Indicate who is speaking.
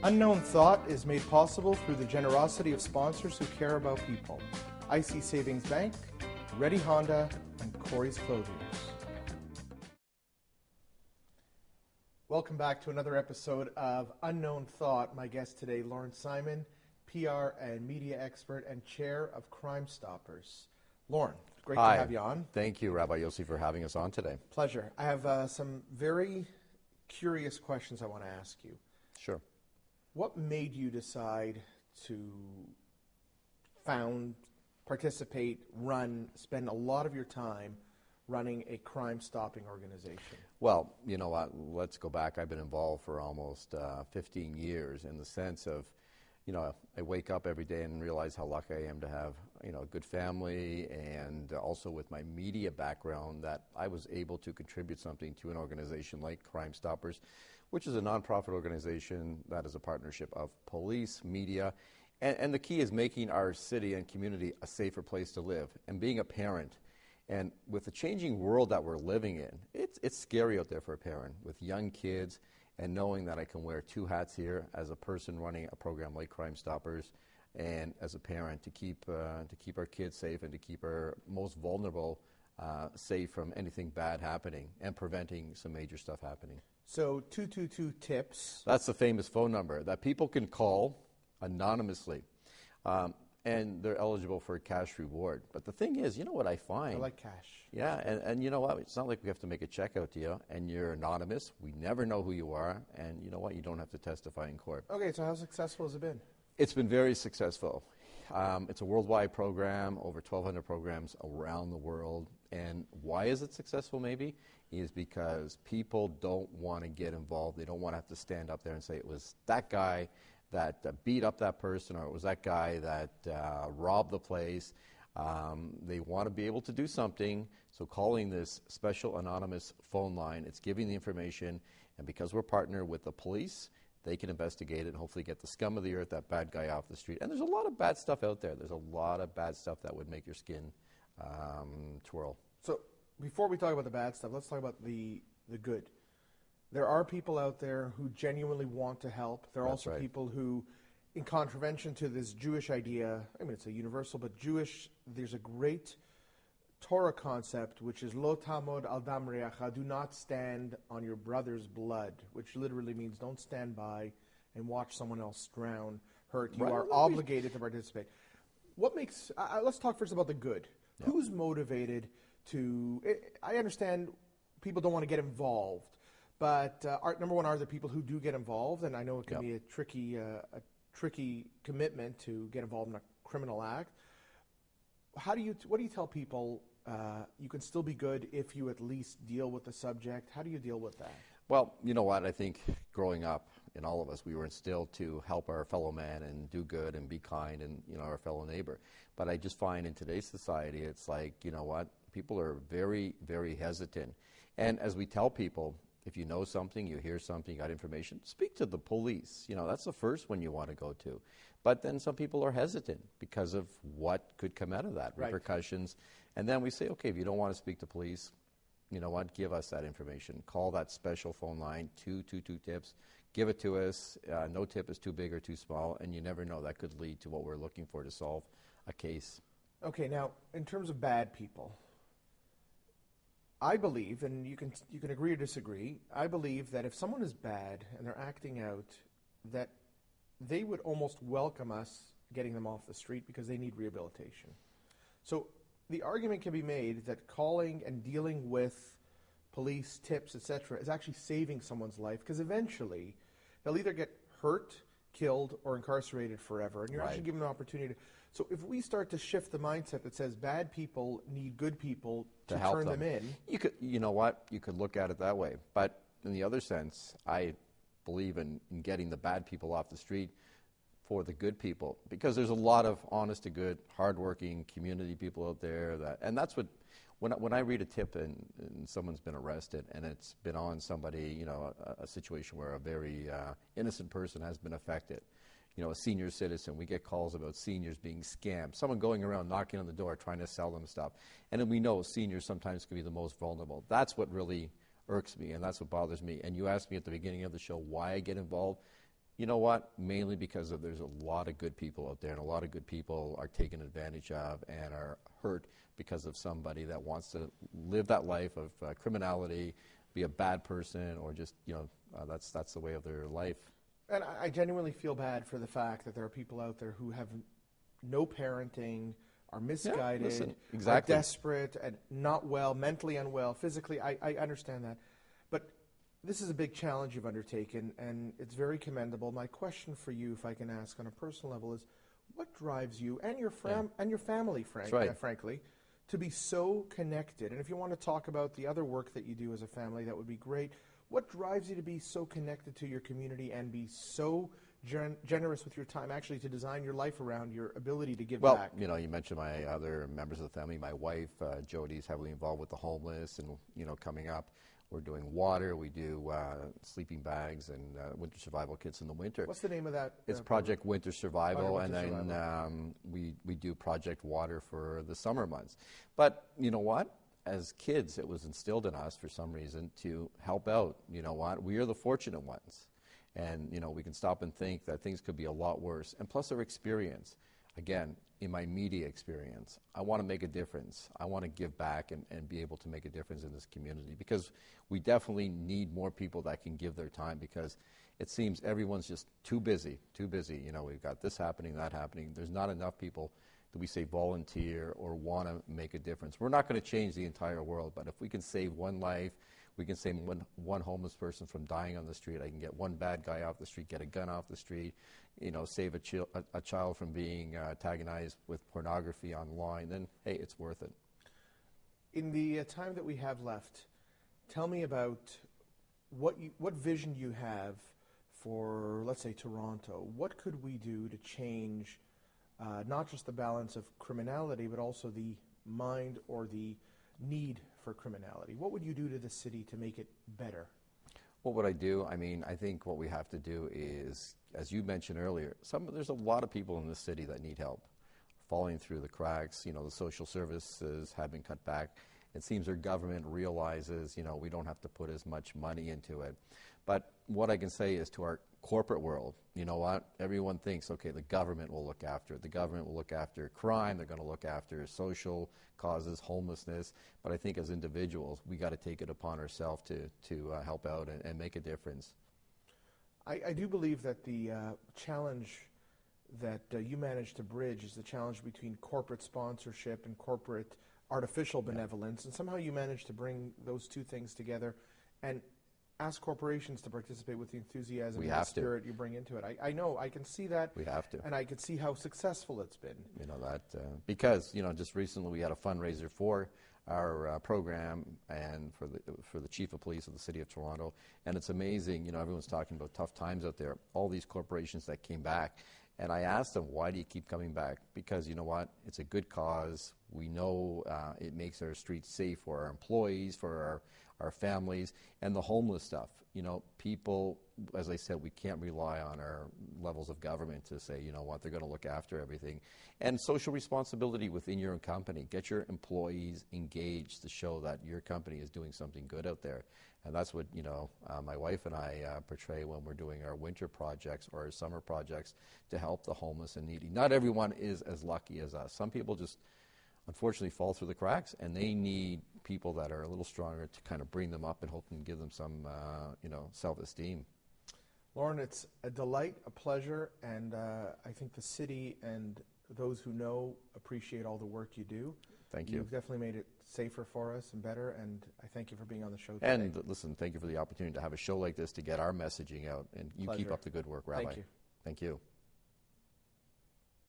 Speaker 1: Unknown Thought is made possible through the generosity of sponsors who care about people. IC Savings Bank, Ready Honda, and Corey's Clothiers. Welcome back to another episode of Unknown Thought. My guest today, Lorne Simon, PR and media expert and chair of Crime Stoppers. Lorne, great
Speaker 2: Hi.
Speaker 1: to have you on.
Speaker 2: Thank you, Rabbi Yossi, for having us on today.
Speaker 1: Pleasure. I have some very curious questions I want to ask you.
Speaker 2: Sure.
Speaker 1: What made you decide to found, participate, run, spend a lot of your time running a crime-stopping organization?
Speaker 2: Well, you know what, let's go back. I've been involved for almost 15 years in the sense of, you know, I wake up every day and realize how lucky I am to have, you know, a good family, and also with my media background that I was able to contribute something to an organization like Crime Stoppers, which is a nonprofit organization that is a partnership of police, media, and the key is making our city and community a safer place to live. And being a parent, and with the changing world that we're living in, it's scary out there for a parent with young kids, and knowing that I can wear two hats here as a person running a program like Crime Stoppers, and as a parent to keep our kids safe and to keep our most vulnerable safe from anything bad happening and preventing some major stuff happening.
Speaker 1: So 222 tips.
Speaker 2: That's the famous phone number that people can call anonymously, and they're eligible for a cash reward. But the thing is, you know what I find?
Speaker 1: I like cash.
Speaker 2: Yeah, and you know what? It's not like we have to make a check out to you, and you're anonymous. We never know who you are, and you know what? You don't have to testify in court.
Speaker 1: Okay, so how successful has it been?
Speaker 2: It's been very successful. It's a worldwide program, over 1,200 programs around the world. And why is it successful, maybe? Is because people don't want to get involved. They don't want to have to stand up there and say it was that guy that beat up that person, or it was that guy that robbed the place. They want to be able to do something. So calling this special anonymous phone line, it's giving the information. And because we're partnered with the police, they can investigate it and hopefully get the scum of the earth, that bad guy, off the street. And there's a lot of bad stuff out there. There's a lot of bad stuff that would make your skin twirl.
Speaker 1: So before we talk about the bad stuff, let's talk about the good. There are people out there who genuinely want to help. There are
Speaker 2: That's
Speaker 1: also
Speaker 2: right.
Speaker 1: people who, in contravention to this Jewish idea, I mean, it's a universal, but Jewish, there's a great Torah concept, which is lo tamod al dam reacha, do not stand on your brother's blood, which literally means don't stand by and watch someone else drown, hurt. You are obligated to participate. What makes, let's talk first about the good. Yeah. Who's motivated to, I understand people don't want to get involved, but number one, are there people who do get involved? And I know it can be a tricky commitment to get involved in a criminal act. What do you tell people? You can still be good if you at least deal with the subject. How do you deal with that?
Speaker 2: Well, you know what? I think growing up, in all of us, we were instilled to help our fellow man and do good and be kind and, you know, our fellow neighbor. But I just find in today's society, it's like, you know what? People are very, very hesitant. And as we tell people, if you know something, you hear something, you got information, speak to the police. You know, that's the first one you want to go to. But then some people are hesitant because of what could come out of that, repercussions. And then we say, okay, if you don't want to speak to police, you know what, give us that information. Call that special phone line, 222 tips. Give it to us. No tip is too big or too small, and you never know. That could lead to what we're looking for to solve a case.
Speaker 1: Okay, now, in terms of bad people, I believe, and you can agree or disagree, I believe that if someone is bad and they're acting out, that they would almost welcome us getting them off the street because they need rehabilitation. So the argument can be made that calling and dealing with police, tips, etc., is actually saving someone's life, because eventually they'll either get hurt, killed, or incarcerated forever, and you're actually given an opportunity to. So if we start to shift the mindset that says bad people need good people to turn them in.
Speaker 2: You know what? You could look at it that way. But in the other sense, I believe in getting the bad people off the street for the good people, because there's a lot of honest to good, hardworking community people out there and that's what, when I read a tip and someone's been arrested and it's been on somebody, you know, a situation where a very innocent person has been affected, you know, a senior citizen, we get calls about seniors being scammed, someone going around knocking on the door trying to sell them stuff, and then we know seniors sometimes can be the most vulnerable. That's what really irks me, and that's what bothers me. And you asked me at the beginning of the show why I get involved. You know what? Mainly because there's a lot of good people out there, and a lot of good people are taken advantage of and are hurt because of somebody that wants to live that life of criminality, be a bad person, or just, that's the way of their life.
Speaker 1: And I genuinely feel bad for the fact that there are people out there who have no parenting, are misguided,
Speaker 2: exactly.
Speaker 1: are desperate, and not well, mentally unwell, physically. I understand that. But this is a big challenge you've undertaken, and it's very commendable. My question for you, if I can ask on a personal level, is what drives you and your family, frankly, to be so connected? And if you want to talk about the other work that you do as a family, that would be great. What drives you to be so connected to your community and be so generous with your time, actually, to design your life around your ability to give back?
Speaker 2: Well, you mentioned my other members of the family. My wife, Jody, is heavily involved with the homeless, and, coming up, we're doing water. We do sleeping bags and winter survival kits in the winter.
Speaker 1: What's the name of that?
Speaker 2: It's Project Winter Survival,
Speaker 1: Winter
Speaker 2: and then
Speaker 1: Survival.
Speaker 2: we do Project Water for the summer months. But you know what? As kids, it was instilled in us for some reason to help out. You know what? We are the fortunate ones. And, we can stop and think that things could be a lot worse. And plus our experience. Again, in my media experience, I want to make a difference. I want to give back and be able to make a difference in this community, because we definitely need more people that can give their time, because it seems everyone's just too busy. We've got this happening, that happening. There's not enough people that we say volunteer or want to make a difference. We're not going to change the entire world, but if we can save one life, we can save one homeless person from dying on the street. I can get one bad guy off the street, get a gun off the street, save a child from being antagonized with pornography online, then, hey, it's worth it.
Speaker 1: In the time that we have left, tell me about what vision you have for, let's say, Toronto. What could we do to change not just the balance of criminality, but also the mind or the need for criminality? What would you do to the city to make it better?
Speaker 2: What would I do? I think what we have to do is, as you mentioned earlier, there's a lot of people in this city that need help, falling through the cracks. The social services have been cut back. It seems our government realizes, we don't have to put as much money into it. But what I can say is, to our corporate world, you know what? Everyone thinks, okay, the government will look after it. The government will look after crime. They're going to look after social causes, homelessness. But I think as individuals, we got to take it upon ourselves to help out and make a difference.
Speaker 1: I do believe that the challenge that you managed to bridge is the challenge between corporate sponsorship and corporate artificial benevolence, and somehow you managed to bring those two things together and ask corporations to participate with the enthusiasm and the spirit you bring into it. I know, I can see that.
Speaker 2: We have to.
Speaker 1: And I can see how successful it's been.
Speaker 2: Because, just recently we had a fundraiser for our program and for the Chief of Police of the City of Toronto. And it's amazing, everyone's talking about tough times out there, all these corporations that came back. And I asked them, why do you keep coming back? Because you know what? It's a good cause. We know it makes our streets safe for our employees, for our families, and the homeless stuff. People, as I said, we can't rely on our levels of government to say, you know what, they're going to look after everything. And social responsibility within your own company. Get your employees engaged to show that your company is doing something good out there. And that's what, my wife and I portray when we're doing our winter projects or our summer projects to help the homeless and needy. Not everyone is as lucky as us. Some people just unfortunately fall through the cracks, and they need people that are a little stronger to kind of bring them up and hopefully give them some, self-esteem.
Speaker 1: Lorne, it's a delight, a pleasure, and I think the city and those who know appreciate all the work you do.
Speaker 2: Thank you.
Speaker 1: You've definitely made it safer for us and better, and I thank you for being on the show today.
Speaker 2: And listen, thank you for the opportunity to have a show like this to get our messaging out, and you keep up the good work, Rabbi.
Speaker 1: Thank you.
Speaker 2: Thank you.